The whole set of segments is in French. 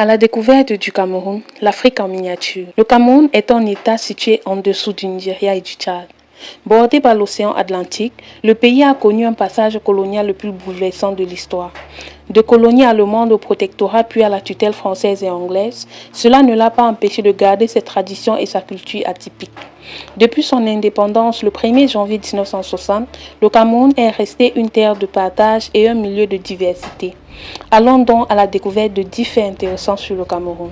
À la découverte du Cameroun, l'Afrique en miniature. Le Cameroun est un État situé en dessous du Nigeria et du Tchad. Bordé par l'océan Atlantique, le pays a connu un passage colonial le plus bouleversant de l'histoire. De colonie allemande au protectorat puis à la tutelle française et anglaise, cela ne l'a pas empêché de garder ses traditions et sa culture atypique. Depuis son indépendance le 1er janvier 1960, le Cameroun est resté une terre de partage et un milieu de diversité. Allons donc à la découverte de 10 faits intéressants sur le Cameroun.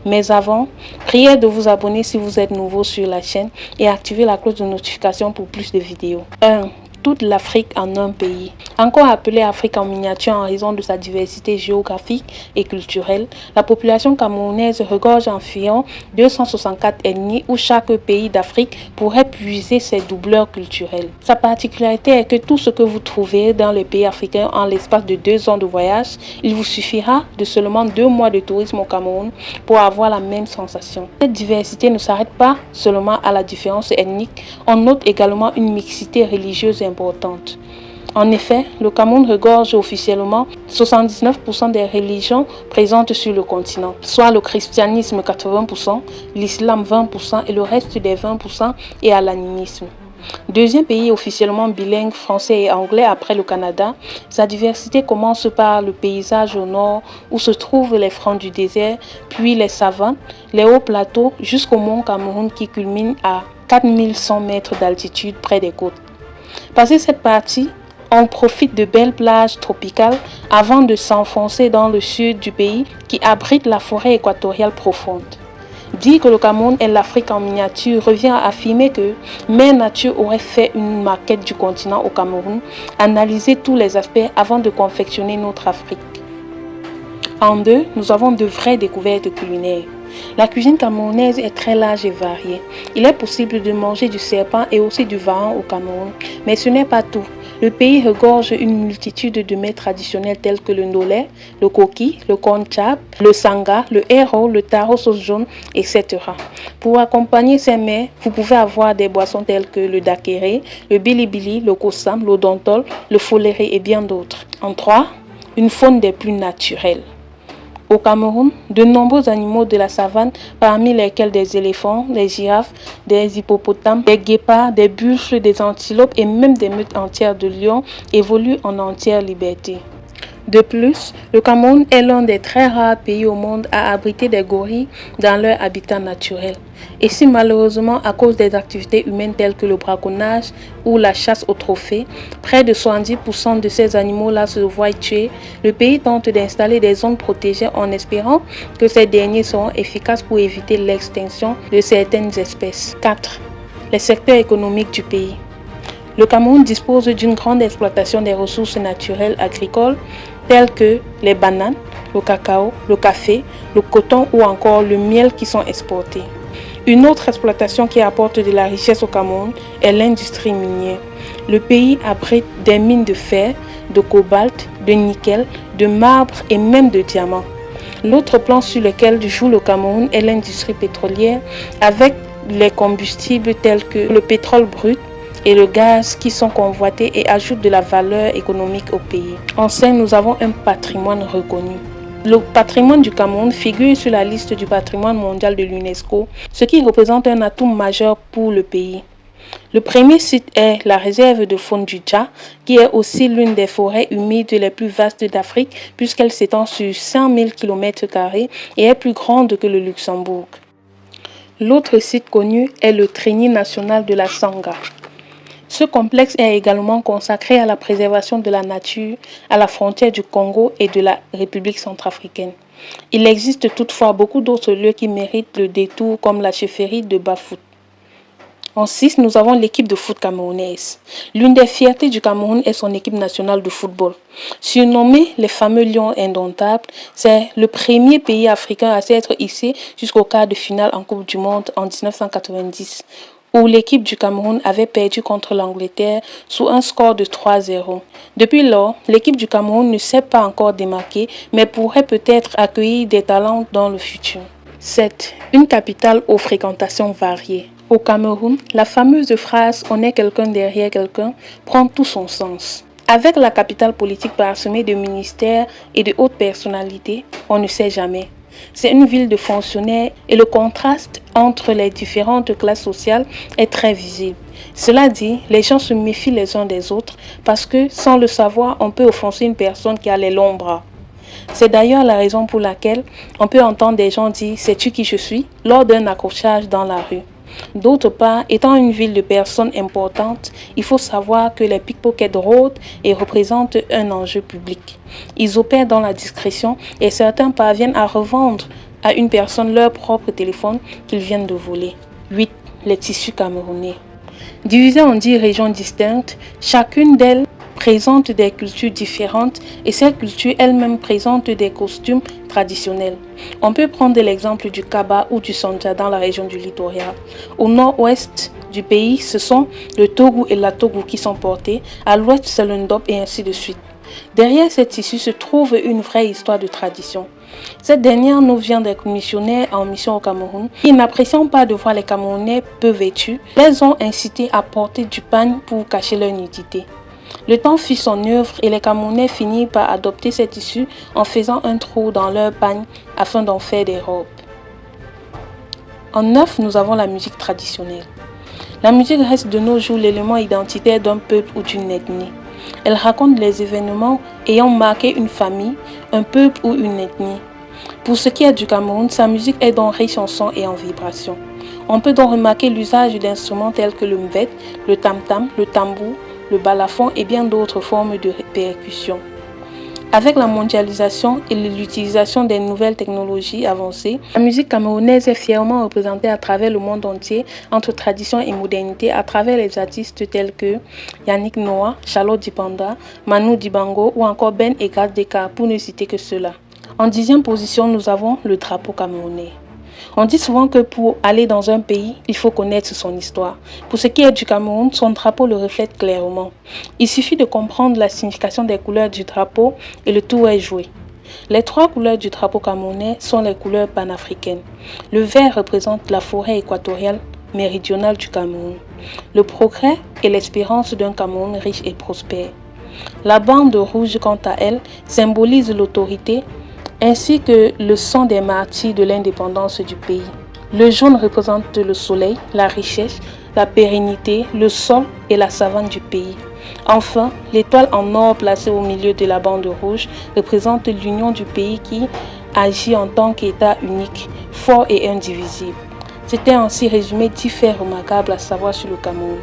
Mais avant, priez de vous abonner si vous êtes nouveau sur la chaîne et activez la cloche de notification pour plus de vidéos. 1. Toute l'Afrique en un pays. Encore appelée Afrique en miniature en raison de sa diversité géographique et culturelle, la population camerounaise regorge environ 264 ethnies où chaque pays d'Afrique pourrait puiser ses doubleurs culturels. Sa particularité est que tout ce que vous trouverez dans les pays africains en l'espace de 2 ans de voyage, il vous suffira de seulement 2 mois de tourisme au Cameroun pour avoir la même sensation. Cette diversité ne s'arrête pas seulement à la différence ethnique, on note également une mixité religieuse importante. En effet, le Cameroun regorge officiellement 79% des religions présentes sur le continent, soit le christianisme 80%, l'islam 20% et le reste des 20% est à l'animisme. Deuxième pays officiellement bilingue français et anglais après le Canada, sa diversité commence par le paysage au nord où se trouvent les francs du désert, puis les savanes, les hauts plateaux jusqu'au mont Cameroun qui culmine à 4100 mètres d'altitude près des côtes. Passé cette partie, on profite de belles plages tropicales avant de s'enfoncer dans le sud du pays qui abrite la forêt équatoriale profonde. Dire que le Cameroun est l'Afrique en miniature revient à affirmer que Mère Nature aurait fait une maquette du continent au Cameroun, analysé tous les aspects avant de confectionner notre Afrique. En 2, nous avons de vraies découvertes culinaires. La cuisine camerounaise est très large et variée. Il est possible de manger du serpent et aussi du varan au Cameroun, mais ce n'est pas tout. Le pays regorge une multitude de mets traditionnels tels que le ndolé, le koki, le corn chap, le sanga, le héro, le taro sauce jaune, etc. Pour accompagner ces mets, vous pouvez avoir des boissons telles que le dakéré, le bilibili, le kosam, l'odontol, le foléré et bien d'autres. En 3, une faune des plus naturelles. Au Cameroun, de nombreux animaux de la savane, parmi lesquels des éléphants, des girafes, des hippopotames, des guépards, des buffles, des antilopes et même des meutes entières de lions, évoluent en entière liberté. De plus, le Cameroun est l'un des très rares pays au monde à abriter des gorilles dans leur habitat naturel. Et si malheureusement, à cause des activités humaines telles que le braconnage ou la chasse aux trophées, près de 70% de ces animaux-là se voient tués, le pays tente d'installer des zones protégées en espérant que ces derniers seront efficaces pour éviter l'extinction de certaines espèces. 4. Les secteurs économiques du pays. Le Cameroun dispose d'une grande exploitation des ressources naturelles agricoles telles que les bananes, le cacao, le café, le coton ou encore le miel qui sont exportés. Une autre exploitation qui apporte de la richesse au Cameroun est l'industrie minière. Le pays abrite des mines de fer, de cobalt, de nickel, de marbre et même de diamants. L'autre plan sur lequel joue le Cameroun est l'industrie pétrolière avec les combustibles tels que le pétrole brut et le gaz qui sont convoités et ajoutent de la valeur économique au pays. En 5, nous avons un patrimoine reconnu. Le patrimoine du Cameroun figure sur la liste du patrimoine mondial de l'UNESCO, ce qui représente un atout majeur pour le pays. Le premier site est la réserve de faune du Dja, qui est aussi l'une des forêts humides les plus vastes d'Afrique puisqu'elle s'étend sur 100 000 km² et est plus grande que le Luxembourg. L'autre site connu est le Trégnier national de la Sanga. Ce complexe est également consacré à la préservation de la nature à la frontière du Congo et de la République centrafricaine. Il existe toutefois beaucoup d'autres lieux qui méritent le détour comme la chefferie de Bafut. En 6, nous avons l'équipe de foot camerounaise. L'une des fiertés du Cameroun est son équipe nationale de football. Surnommée les fameux Lions indomptables, c'est le premier pays africain à s'être hissé jusqu'au quart de finale en Coupe du Monde en 1990. Où l'équipe du Cameroun avait perdu contre l'Angleterre sous un score de 3-0. Depuis lors, l'équipe du Cameroun ne s'est pas encore démarquée, mais pourrait peut-être accueillir des talents dans le futur. 7. Une capitale aux fréquentations variées. Au Cameroun, la fameuse phrase « on est quelqu'un derrière quelqu'un » prend tout son sens. Avec la capitale politique parsemée de ministères et de hautes personnalités, on ne sait jamais. C'est une ville de fonctionnaires et le contraste entre les différentes classes sociales est très visible. Cela dit, les gens se méfient les uns des autres parce que, sans le savoir, on peut offenser une personne qui a les longs bras. C'est d'ailleurs la raison pour laquelle on peut entendre des gens dire « sais-tu qui je suis ?» lors d'un accrochage dans la rue. D'autre part, étant une ville de personnes importantes, il faut savoir que les pickpockets rôdent et représentent un enjeu public. Ils opèrent dans la discrétion et certains parviennent à revendre à une personne leur propre téléphone qu'ils viennent de voler. 8. Les tissus camerounais. Divisés en 10 régions distinctes, chacune d'elles présente des cultures différentes et ces cultures elles-mêmes présentent des costumes traditionnels. On peut prendre l'exemple du Kaba ou du Sanja dans la région du littoral. Au nord-ouest du pays, ce sont le Togo et la Togo qui sont portés, à l'ouest c'est le Ndop et ainsi de suite. Derrière ces tissus se trouve une vraie histoire de tradition. Cette dernière nous vient des missionnaires en mission au Cameroun qui, n'appréciant pas de voir les Camerounais peu vêtus, les ont incités à porter du pagne pour cacher leur nudité. Le temps fit son œuvre et les Camerounais finirent par adopter ces tissus en faisant un trou dans leur pagne afin d'en faire des robes. En 9, nous avons la musique traditionnelle. La musique reste de nos jours l'élément identitaire d'un peuple ou d'une ethnie. Elle raconte les événements ayant marqué une famille, un peuple ou une ethnie. Pour ce qui est du Cameroun, sa musique est donc riche en sons et en vibrations. On peut donc remarquer l'usage d'instruments tels que le mvet, le tam-tam, le tambour, le balafon et bien d'autres formes de percussion. Avec la mondialisation et l'utilisation des nouvelles technologies avancées, la musique camerounaise est fièrement représentée à travers le monde entier entre tradition et modernité à travers les artistes tels que Yannick Noah, Charlotte Dipanda, Manu Dibango ou encore Ben et Gad Deka pour ne citer que cela. En 10e position, nous avons le drapeau camerounais. On dit souvent que pour aller dans un pays, il faut connaître son histoire. Pour ce qui est du Cameroun, son drapeau le reflète clairement. Il suffit de comprendre la signification des couleurs du drapeau et le tour est joué. Les 3 couleurs du drapeau camerounais sont les couleurs panafricaines. Le vert représente la forêt équatoriale méridionale du Cameroun, le progrès et l'espérance d'un Cameroun riche et prospère. La bande rouge, quant à elle, symbolise l'autorité ainsi que le sang des martyrs de l'indépendance du pays. Le jaune représente le soleil, la richesse, la pérennité, le sol et la savane du pays. Enfin, l'étoile en or placée au milieu de la bande rouge représente l'union du pays qui agit en tant qu'État unique, fort et indivisible. C'était ainsi résumé 10 faits remarquables à savoir sur le Cameroun.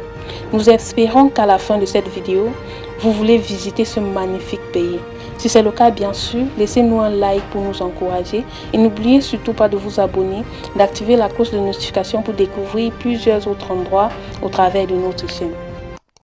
Nous espérons qu'à la fin de cette vidéo, vous voulez visiter ce magnifique pays. Si c'est le cas, bien sûr, laissez-nous un like pour nous encourager et n'oubliez surtout pas de vous abonner, d'activer la cloche de notification pour découvrir plusieurs autres endroits au travers de notre chaîne.